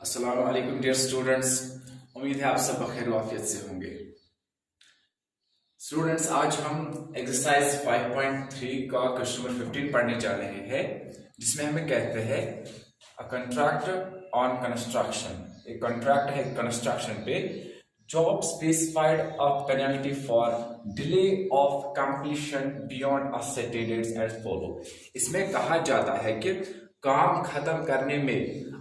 अस्सलाम वालेकुम dear students. उम्मीद है आप सब बखैर वाफियत से होंगे। स्टूडेंट्स, आज हम एक्सरसाइज 5.3 का क्वेश्चन नंबर 15 पढ़ने जा रहे हैं, जिसमें हमें कहते हैं अ कॉन्ट्रैक्ट ऑन कंस्ट्रक्शन। एक कॉन्ट्रैक्ट है कंस्ट्रक्शन पे, job specified a penalty for delay of completion beyond a certain dates as follow. इसमें कहा जाता है कि काम खत्म करने में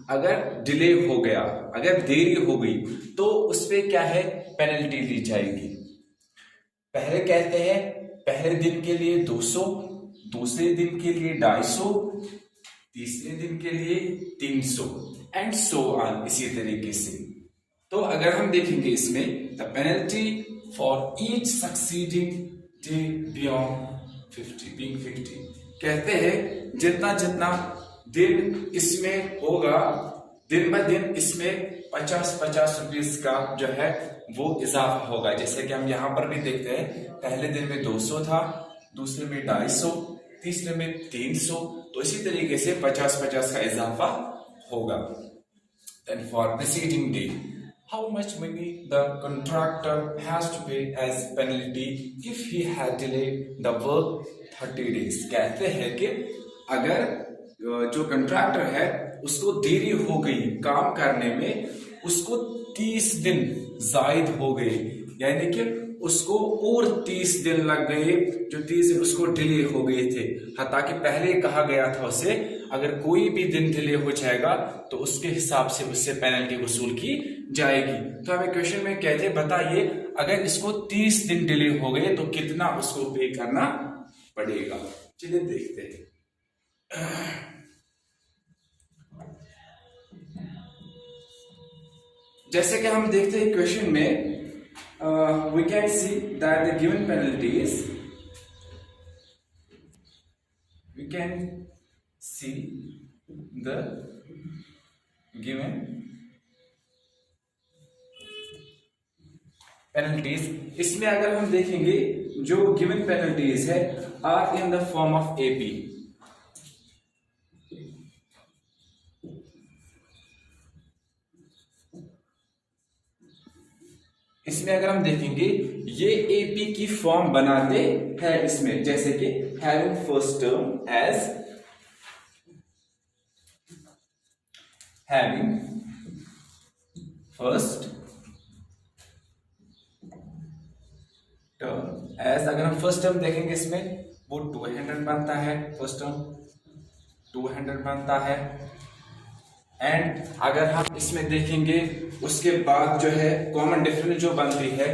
अगर डिले हो गया, अगर देरी हो गई, तो उस पे क्या है, पेनल्टी ली जाएगी। पहले कहते हैं पहले दिन के लिए 200, दूसरे दिन के लिए 250, तीसरे दिन के लिए 300 एंड सो ऑन, इसी तरीके से। तो अगर हम देखेंगे इसमें the penalty for each succeeding day beyond 50 कहते हैं जितना जितना दिन इसमें होगा, दिन ब दिन इसमें 50-50 रुपीज का जो है वो इजाफा होगा। जैसे कि हम यहाँ पर भी देखते हैं, पहले दिन में 200 था, दूसरे में 250, तीसरे में 300, तो इसी तरीके से 50-50 का इजाफा होगा। Then for preceding day, how much money the contractor has to pay as penalty if he had delayed the work 30 days। कहते हैं कि अगर जो कंट्रैक्टर है उसको देरी हो गई काम करने में, उसको 30 दिन जायद हो गए, यानी कि उसको और 30 दिन लग गए, जो 30 दिन उसको डिले हो गए थे। हालांकि पहले कहा गया था उसे अगर कोई भी दिन डिले हो जाएगा तो उसके हिसाब से उससे पेनल्टी वसूल की जाएगी। तो हमें क्वेश्चन में कहते हैं बताइए अगर इसको 30 दिन डिले हो गए तो कितना उसको पे करना पड़ेगा। चलिए देखते हैं। जैसे कि हम देखते हैं क्वेश्चन में, we can see that the given penalties, we can see the given penalties। इसमें अगर हम देखेंगे जो given penalties है are in the form of AP। इसमें अगर हम देखेंगे ये एपी की फॉर्म बनाते हैं इसमें, जैसे कि having first term as having first term as, अगर हम फर्स्ट टर्म देखेंगे इसमें वो 200 बनता है, फर्स्ट टर्म 200 बनता है। एंड अगर हम इसमें देखेंगे उसके बाद जो है कॉमन डिफरेंस जो बनती है,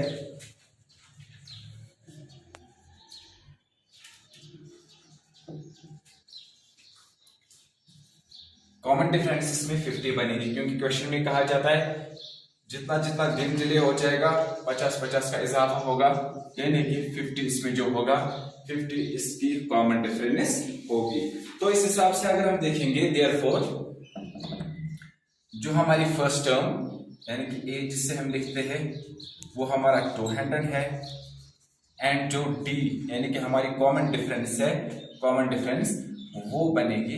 कॉमन डिफरेंस इसमें 50 बनेगी, क्योंकि क्वेश्चन में कहा जाता है जितना जितना दिन डिले हो जाएगा 50-50 का इजाफा होगा, यानी कि 50 इसमें जो होगा 50 इसकी कॉमन डिफरेंस होगी। तो इस हिसाब से अगर हम देखेंगे देयरफॉर जो हमारी फर्स्ट टर्म यानी कि ए जिससे हम लिखते हैं वो हमारा 200 है, एंड जो डी यानी कि हमारी कॉमन डिफरेंस है, कॉमन डिफरेंस वो बनेगी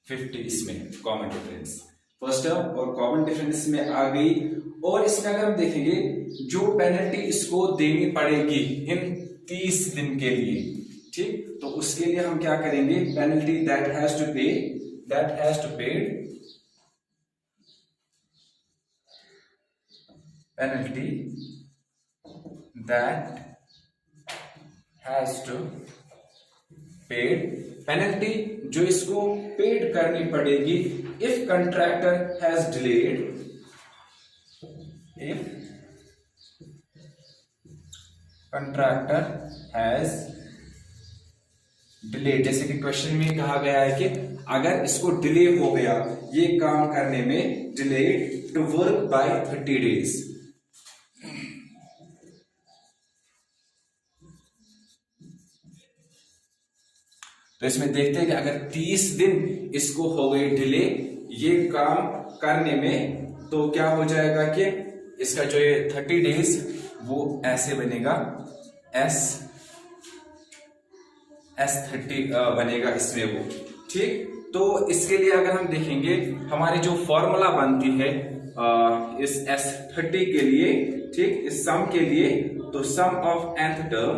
50। इसमें कॉमन डिफरेंस फर्स्ट टर्म और कॉमन डिफरेंस में आ गई। और इसमें अगर हम देखेंगे जो पेनल्टी इसको देनी पड़ेगी इन 30 दिन के लिए, ठीक, तो उसके लिए हम क्या करेंगे, penalty that has to paid penalty that has to paid, penalty जो इसको पेड करनी पड़ेगी if contractor has delayed, if contractor has delayed. जैसे कि क्वेश्चन में कहा गया है कि अगर इसको डिले हो गया ये काम करने में, delayed to work by 30 days। तो इसमें देखते हैं कि अगर 30 दिन इसको हो गए डिले ये काम करने में, तो क्या हो जाएगा कि इसका जो ये 30 डेज वो ऐसे बनेगा, S30 बनेगा इसमें वो, ठीक। तो इसके लिए अगर हम देखेंगे हमारी जो फॉर्मूला बनती है इस S30 के लिए, ठीक, इस सम के लिए, तो सम ऑफ nth टर्म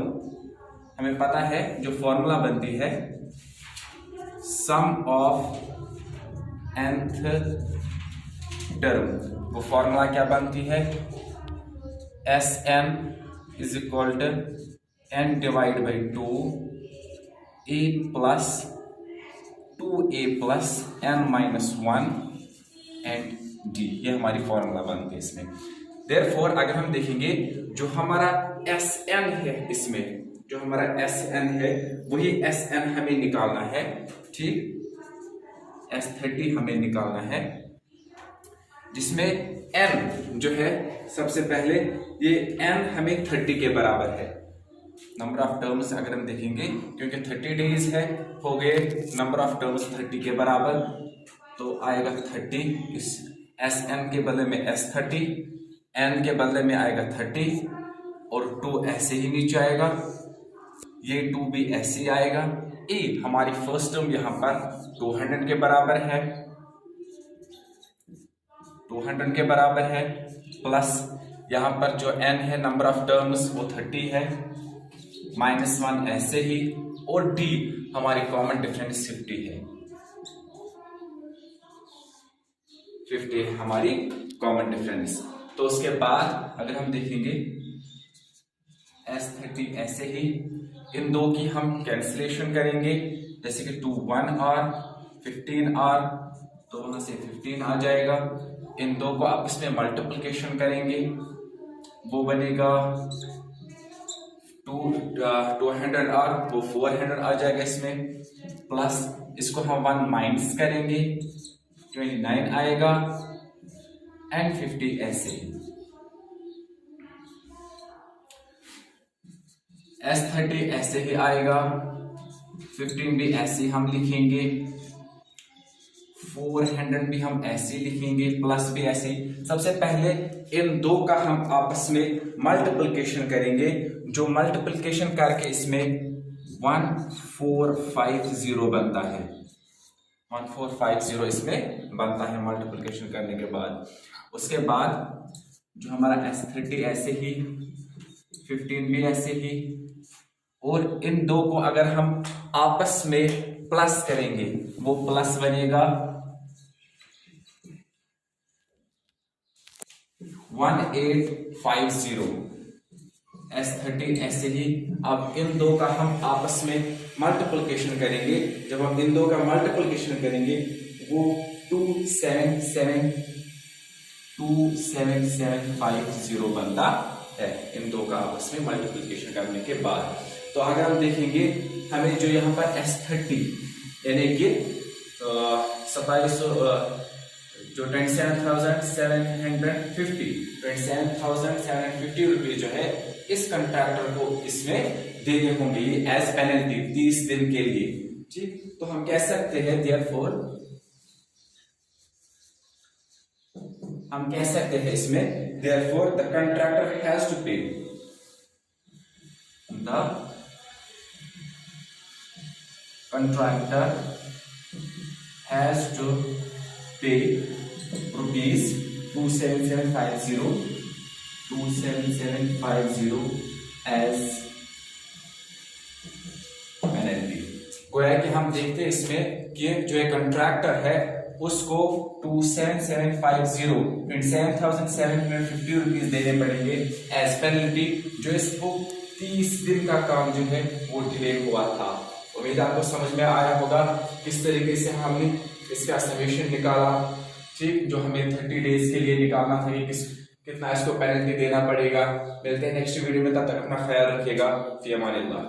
हमें पता है जो फॉर्मूला बनती है सम ऑफ nth टर्म, वो फॉर्मूला क्या बनती है Sn is equal to n divide by 2 a plus 2a plus n minus 1 and d, ये हमारी फॉर्मूला बनती है इसमें। देयरफॉर अगर हम देखेंगे जो हमारा Sn है, इसमें जो हमारा Sn है वही Sn हमें निकालना है, ठीक, S30 हमें निकालना है, जिसमें n जो है सबसे पहले ये n हमें 30 के बराबर है। नंबर ऑफ टर्म्स अगर हम देखेंगे, क्योंकि 30 डेज है, हो गए नंबर ऑफ टर्म्स 30 के बराबर, तो आएगा 30, इस Sn के बदले में S30, n के बदले में आएगा 30 और 2 ऐसे ही नीचे आएगा, ये 2 भी ऐसे ही आएगा। ए हमारी फर्स्ट टर्म यहाँ पर 200 के बराबर है, 200 के बराबर है, प्लस यहाँ पर जो n है नंबर ऑफ टर्म्स वो 30 है, माइनस 1 ऐसे ही, और d हमारी कॉमन डिफरेंस 50 है, 50 हमारी कॉमन डिफरेंस। तो उसके बाद अगर हम देखेंगे S30 ऐसे ही, इन दो की हम कैंसिलेशन करेंगे, जैसे कि 2 1 और 15 और, तो वहां से 15 आ जाएगा, इन दो को आपस में मल्टीप्लिकेशन करेंगे, वो बनेगा 200 और वो 400 आ जाएगा इसमें, प्लस इसको हम 1 माइनस करेंगे, 29 आएगा एंड 50 ऐसे ही। S30 ऐसे ही आएगा, 15 भी ऐसे ही हम लिखेंगे, 400 भी हम ऐसे ही लिखेंगे, प्लस भी ऐसे ही। सबसे पहले इन दो का हम आपस में मल्टीप्लिकेशन करेंगे, जो मल्टीप्लिकेशन करके इसमें 1450 बनता है, 1450 इसमें बनता है मल्टीप्लिकेशन करने के बाद। उसके बाद जो हमारा S30 ऐसे ही, 15 भी ऐसे ही, और इन दो को अगर हम आपस में प्लस करेंगे, वो प्लस बनेगा 1850, S30 ऐसे ही। अब इन दो का हम आपस में मल्टीप्लिकेशन करेंगे, जब हम इन दो का मल्टीप्लिकेशन करेंगे वो 27750 बनता है, इन दो का आपस में मल्टीप्लिकेशन करने के बाद। तो अगर हम देखेंगे हमें जो यहाँ पर S30 यानी कि 2700 जो 27,750 रुपये जो है इस कंट्रैक्टर को इसमें देने होंगे एज पेनल्टी 30 दिन के लिए, ठीक। तो हम कह सकते हैं देयरफॉर, हम कह सकते हैं इसमें therefore the contractor has to pay, the contractor has to pay rupees 27750 as penalty। गोया कि हम देखते हैं इसमें कि जो एक कंट्रैक्टर है उसको 27750 7,750 रुपीज देने पड़ेंगे एज पेनल्टी, जो इसको 30 दिन का काम जो है वो डिले हुआ था। उम्मीद आपको समझ में आया होगा किस तरीके से हमने इसका समेशन निकाला, ठीक, जो हमें 30 डेज के लिए निकालना था कि कितना इसको पेनल्टी देना पड़ेगा। मिलते हैं नेक्स्ट वीडियो में, तब तक अपना ख्याल रखिएगा। फी अमानिल्लाह।